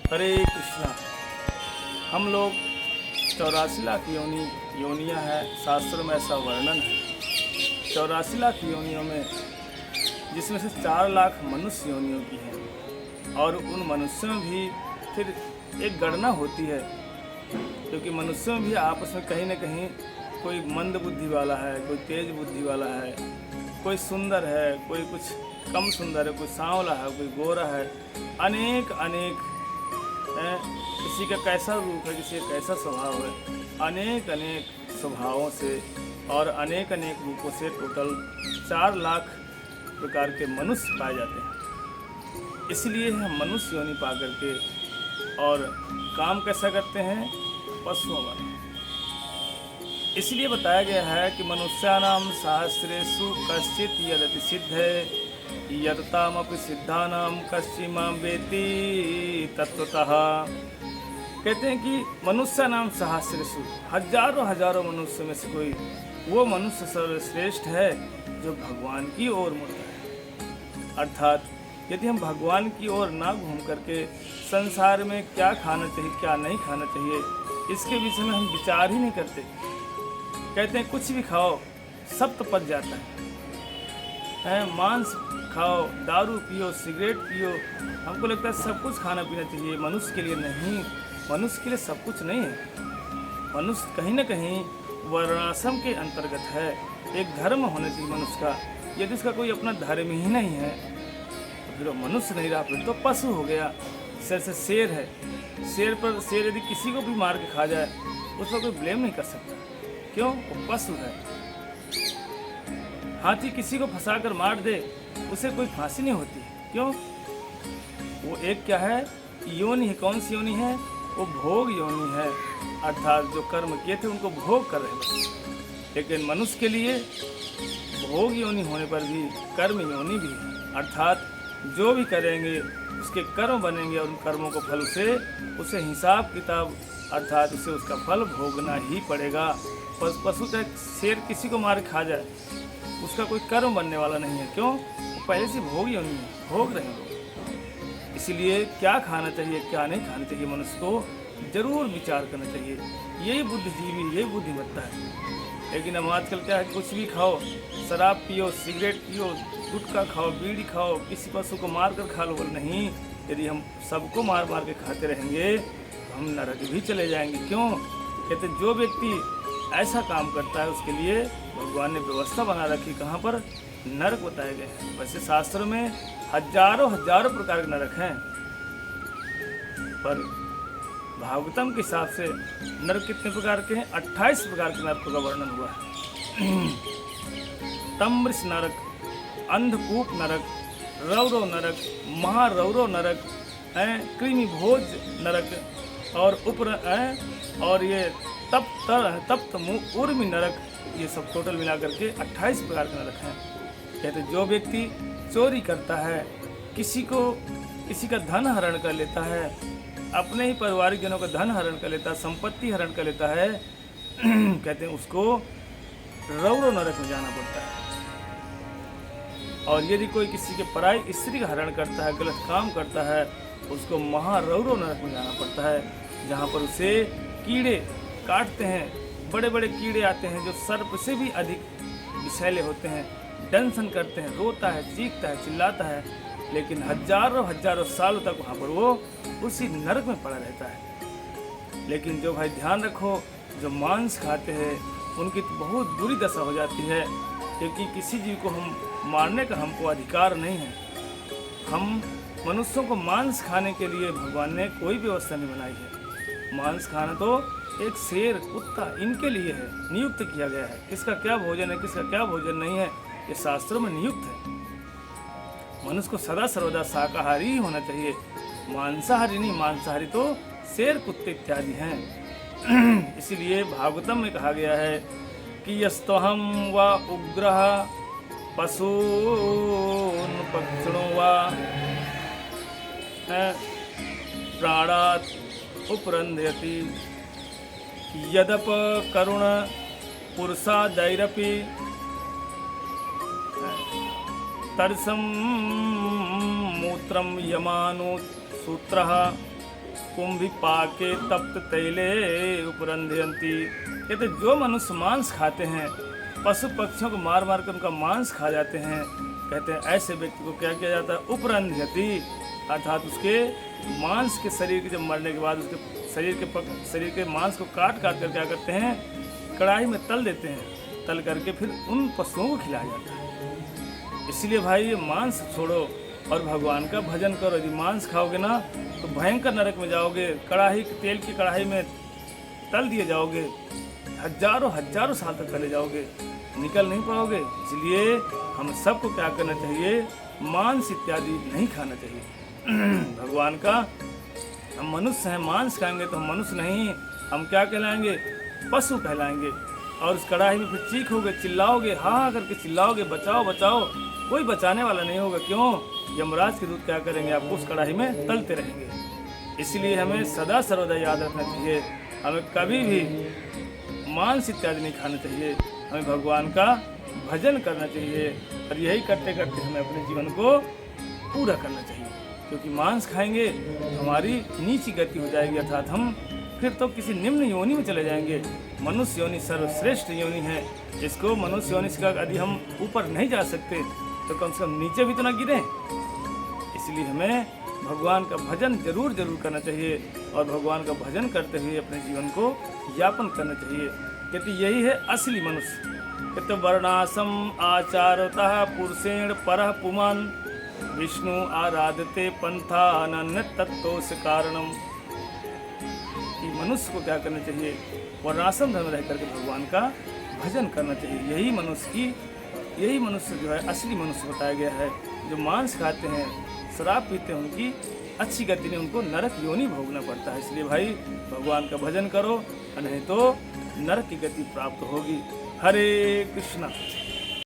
हरे कृष्णा। हम लोग 84 लाख योनियाँ हैं, शास्त्रों में ऐसा वर्णन है। 84 लाख योनियों में जिसमें से 4 लाख मनुष्य योनियों की हैं, और उन मनुष्यों में भी फिर एक गणना होती है, क्योंकि मनुष्यों में भी आपस में कहीं न कहीं कोई मंद बुद्धि वाला है, कोई तेज बुद्धि वाला है, कोई सुंदर है, कोई कुछ कम सुंदर है, कोई सांवला है, कोई गोरा है, अनेक है। किसी का कैसा रूप है, किसी का कैसा स्वभाव है, अनेक स्वभावों से और अनेक रूपों से टोटल 4 लाख प्रकार के मनुष्य पाए जाते हैं। इसलिए हम मनुष्य योनि पा करके और काम कैसा करते हैं, पशुओं वाले। इसलिए बताया गया है कि मनुष्यानाम सहस्रेषु कश्चित् यदति सिद्धे यततामपि सिद्धानाम कश्चिमां वेति तत्वतः। कहते हैं कि मनुष्य नाम सहस्रेषु, हजारों मनुष्य में से कोई वो मनुष्य सर्वश्रेष्ठ है जो भगवान की ओर मुड़ता है। अर्थात यदि हम भगवान की ओर ना घूम करके संसार में क्या खाना चाहिए क्या नहीं खाना चाहिए इसके विषय में हम विचार ही नहीं करते, कहते हैं कुछ भी खाओ सब तो पच जाता है, मांस खाओ, दारू पियो, सिगरेट पियो, हमको लगता है सब कुछ खाना पीना चाहिए। मनुष्य के लिए नहीं, मनुष्य के लिए सब कुछ नहीं है। मनुष्य कहीं न कहीं वर्णाश्रम के अंतर्गत है। एक धर्म होना चाहिए मनुष्य का। यदि उसका कोई अपना धर्म ही नहीं है तो फिर वो मनुष्य नहीं रहा, फिर तो पशु हो गया। जैसे शेर है, शेर यदि किसी को भी मार के खा जाए उस पर कोई ब्लेम नहीं कर सकता, क्यों? वो पशु है। हाथी किसी को फंसा कर मार दे उसे कोई फांसी नहीं होती, क्यों? वो एक क्या है, योनि है। कौन सी योनि है? वो भोग योनि है, अर्थात जो कर्म किए थे उनको भोग कर रहे हैं। लेकिन मनुष्य के लिए भोग योनि होने पर भी कर्म योनि भी है, अर्थात जो भी करेंगे उसके कर्म बनेंगे और उन कर्मों को फल से उसे हिसाब किताब अर्थात उसे उसका फल भोगना ही पड़ेगा। पशु तक शेर किसी को मार खा जाए उसका कोई कर्म बनने वाला नहीं है, क्यों? वो पहले से भोग योनि है, भोग रहे लोग। इसीलिए क्या खाना चाहिए क्या नहीं खाना चाहिए मनुष्य को जरूर विचार करना चाहिए। यही बुद्धिजीवी, यही बुद्धिमत्ता है। लेकिन अब आजकल क्या है, कुछ भी खाओ, शराब पियो, सिगरेट पियो, गुटखा खाओ, बीड़ी खाओ, किसी पशु को मार कर खा लो। बोल नहीं, यदि हम सबको मार के खाते रहेंगे तो हम नरक भी चले जाएंगे, क्यों? कहते जो व्यक्ति ऐसा काम करता है उसके लिए भगवान ने व्यवस्था बना रखी, कहाँ पर? नरक बताए गए हैं। वैसे शास्त्रों में हजारों प्रकार के नरक हैं, पर भागवतम के हिसाब से नरक कितने प्रकार के हैं? 28 प्रकार के नरकों का वर्णन हुआ है। तमृष नरक, अंधकूप नरक, रौरव नरक, महारौरव नरक, कृमि भोज नरक और ये तप्त ऊर्मि नरक, ये सब टोटल मिला करके 28 प्रकार के नरक हैं। कहते जो व्यक्ति चोरी करता है, किसी का धन हरण कर लेता है, अपने ही पारिवारिक जनों का धन हरण कर लेता है, संपत्ति हरण कर लेता है, कहते हैं उसको रौरव नरक में जाना पड़ता है। और यदि कोई किसी के पराई स्त्री का हरण करता है, गलत काम करता है, उसको महारौरव नरक में जाना पड़ता है, जहाँ पर उसे कीड़े काटते हैं। बड़े कीड़े आते हैं जो सर्प से भी अधिक विषैले होते हैं, डंसन करते हैं, रोता है, चीखता है, चिल्लाता है, लेकिन हजारों सालों तक वहाँ पर वो उसी नरक में पड़ा रहता है। लेकिन जो भाई ध्यान रखो, जो मांस खाते हैं उनकी तो बहुत बुरी दशा हो जाती है, क्योंकि किसी जीव को हम मारने का हमको अधिकार नहीं है। हम मनुष्यों को मांस खाने के लिए भगवान ने कोई व्यवस्था नहीं बनाई है। मांस खाना तो एक शेर, कुत्ता, इनके लिए है, नियुक्त किया गया है। किसका क्या भोजन है, किसका क्या भोजन नहीं है, ये शास्त्रों में नियुक्त है। मनुष्य को सदा सर्वदा शाकाहारी ही होना चाहिए, मांसाहारी नहीं। मांसाहारी तो शेर, कुत्ते इत्यादि हैं। इसीलिए भागवतम में कहा गया है कि यस्तोहम व उग्रह पशून् पक्षिणो वा प्राणात् उपरंधयति यदप करुण पुरुषादैरपि तरसम मूत्रम यमानु सूत्रः कुंभी पाके तप्त तैले उपरंधयंती। कहते जो मनुष्य मांस खाते हैं, पशु पक्षियों को मार मार कर उनका मांस खा जाते हैं, कहते हैं ऐसे व्यक्ति को क्या किया जाता है, उपरंधयति, अर्थात उसके मांस के शरीर के जब मरने के बाद उसके शरीर के मांस को काट काट कर क्या करते हैं, कढ़ाई में तल देते हैं, तल करके फिर उन पशुओं को खिलाया जाता है। इसलिए भाई ये मांस छोड़ो और भगवान का भजन करो। यदि मांस खाओगे ना तो भयंकर नरक में जाओगे, तेल की कढ़ाई में तल दिए जाओगे, हजारों साल तक तले जाओगे, निकल नहीं पाओगे। इसलिए हम सबको क्या करना चाहिए, मांस इत्यादि नहीं खाना चाहिए। भगवान का, हम मनुष्य हैं, मांस खाएंगे तो हम मनुष्य नहीं, हम क्या कहलाएंगे, पशु कहलाएंगे। और उस कढ़ाई में फिर चीखोगे, चिल्लाओगे, हाँ करके चिल्लाओगे, बचाओ बचाओ, कोई बचाने वाला नहीं होगा। क्यों? यमराज के दूत क्या करेंगे, आपको उस कढ़ाई में तलते रहेंगे। इसलिए हमें सदा सर्वदा याद रखना चाहिए, हमें कभी भी मांस इत्यादि नहीं खाना चाहिए, हमें भगवान का भजन करना चाहिए। और यही करते करते हमें अपने जीवन को पूरा करना चाहिए। क्योंकि मांस खाएंगे तो हमारी नीची गति हो जाएगी, अर्थात हम फिर तो किसी निम्न योनि में चले जाएंगे। मनुष्य योनि सर्वश्रेष्ठ योनि है, जिसको मनुष्य योनि से यदि हम ऊपर नहीं जा सकते तो कम से कम नीचे भी तो ना गिरे। इसलिए हमें भगवान का भजन जरूर करना चाहिए और भगवान का भजन करते हुए अपने जीवन को यापन करना चाहिए। कहते यही है असली मनुष्य। कहते वर्णासम आचारतः पुरुषेण परः पुमान् विष्णु आराधते पंथा अनन्य तत्वोस कारणम। कि मनुष्य को क्या करना चाहिए, वर्णाश्रम धर्म रह करके भगवान का भजन करना चाहिए। यही मनुष्य जो है असली मनुष्य बताया गया है। जो मांस खाते हैं, शराब पीते हैं, उनकी अच्छी गति नहीं, उनको नरक योनि भोगना पड़ता है। इसलिए भाई भगवान का भजन करो, नहीं तो नरक की गति प्राप्त होगी। हरे कृष्णा।